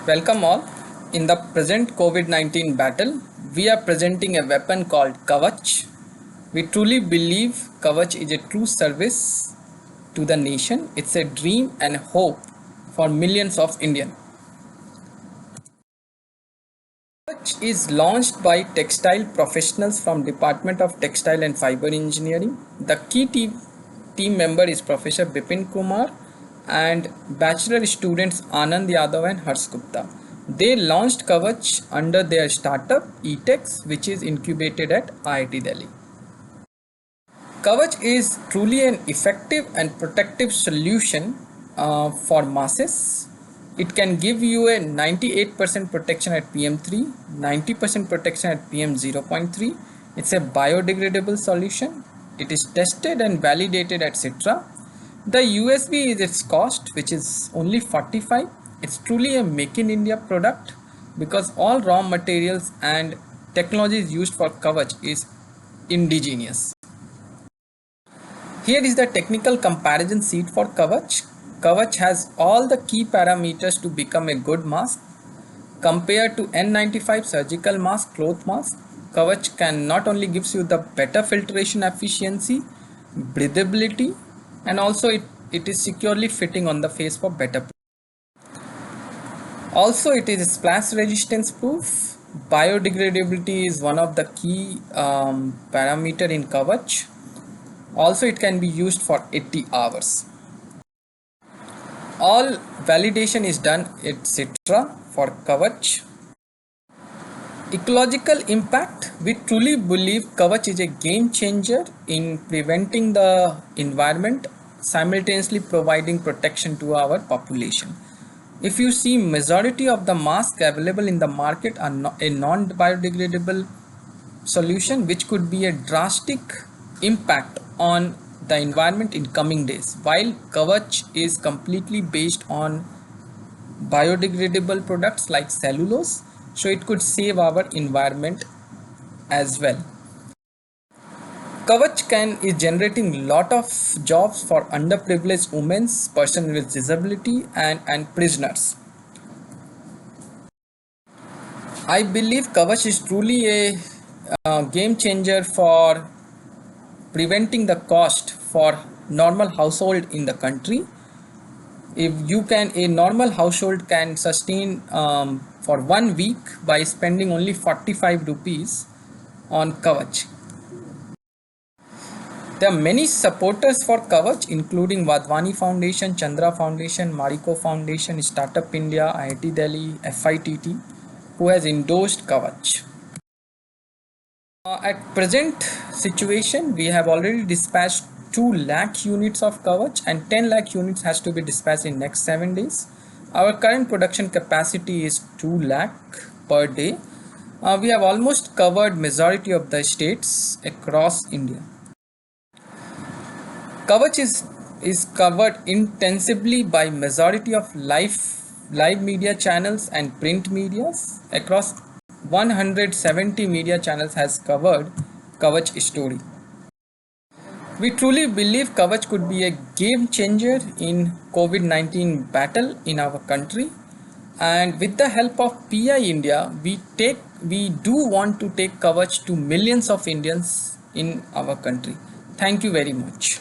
Welcome all. In the present COVID-19 battle, we are presenting a weapon called Kavach. We truly believe Kavach is a true service to the nation. It's a dream and hope for millions of Indians. Kavach is launched by textile professionals from Department of Textile and Fiber Engineering. The key team member is Professor Bipin Kumar and bachelor students Anand Yadav and Harsh Gupta. They launched Kavach under their startup eTex, which is incubated at IIT Delhi. Kavach is truly an effective and protective solution for masses. It can give you a 98% protection at PM3, 90% protection at PM0.3. It's a biodegradable solution. It is tested and validated at Citra. The USP is its cost, which is only 45. It's truly a Make in India product because all raw materials and technologies used for Kavach is indigenous. Here is the technical comparison sheet for Kavach. Kavach has all the key parameters to become a good mask. Compared to N95 surgical mask, cloth mask, Kavach can not only gives you the better filtration efficiency, breathability, and also it is securely fitting on the face for better. Also, it is splash resistance proof. Biodegradability is one of the key parameter in Kavach. Also, it can be used for 80 hours. All validation is done at Citra for Kavach. Ecological impact. We truly believe Kavach is a game changer in preventing the environment, simultaneously providing protection to our population. If you see, majority of the masks available in the market are a non-biodegradable solution, which could be a drastic impact on the environment in coming days, while Kavach is completely based on biodegradable products like cellulose, so it could save our environment as well. Kavach is generating lot of jobs for underprivileged women, persons with disability and prisoners. I believe Kavach is truly a game changer for preventing the cost for normal household in the country. If a normal household can sustain for 1 week by spending only 45 rupees on Kavach. There are many supporters for Kavach, including Wadhwani Foundation, Chandra Foundation, Marico Foundation, Startup India, IIT Delhi, FITT, who has endorsed Kavach. At present situation, we have already dispatched 2 lakh units of Kavach and 10 lakh units has to be dispatched in next 7 days. Our current production capacity is 2 lakh per day. We have almost covered majority of the states across India. Kavach is covered intensively by majority of live media channels and print medias. Across 170 media channels has covered Kavach story. We truly believe Kavach could be a game changer in COVID-19 battle in our country, and with the help of PI India, we do want to take Kavach to millions of Indians in our country. Thank you very much.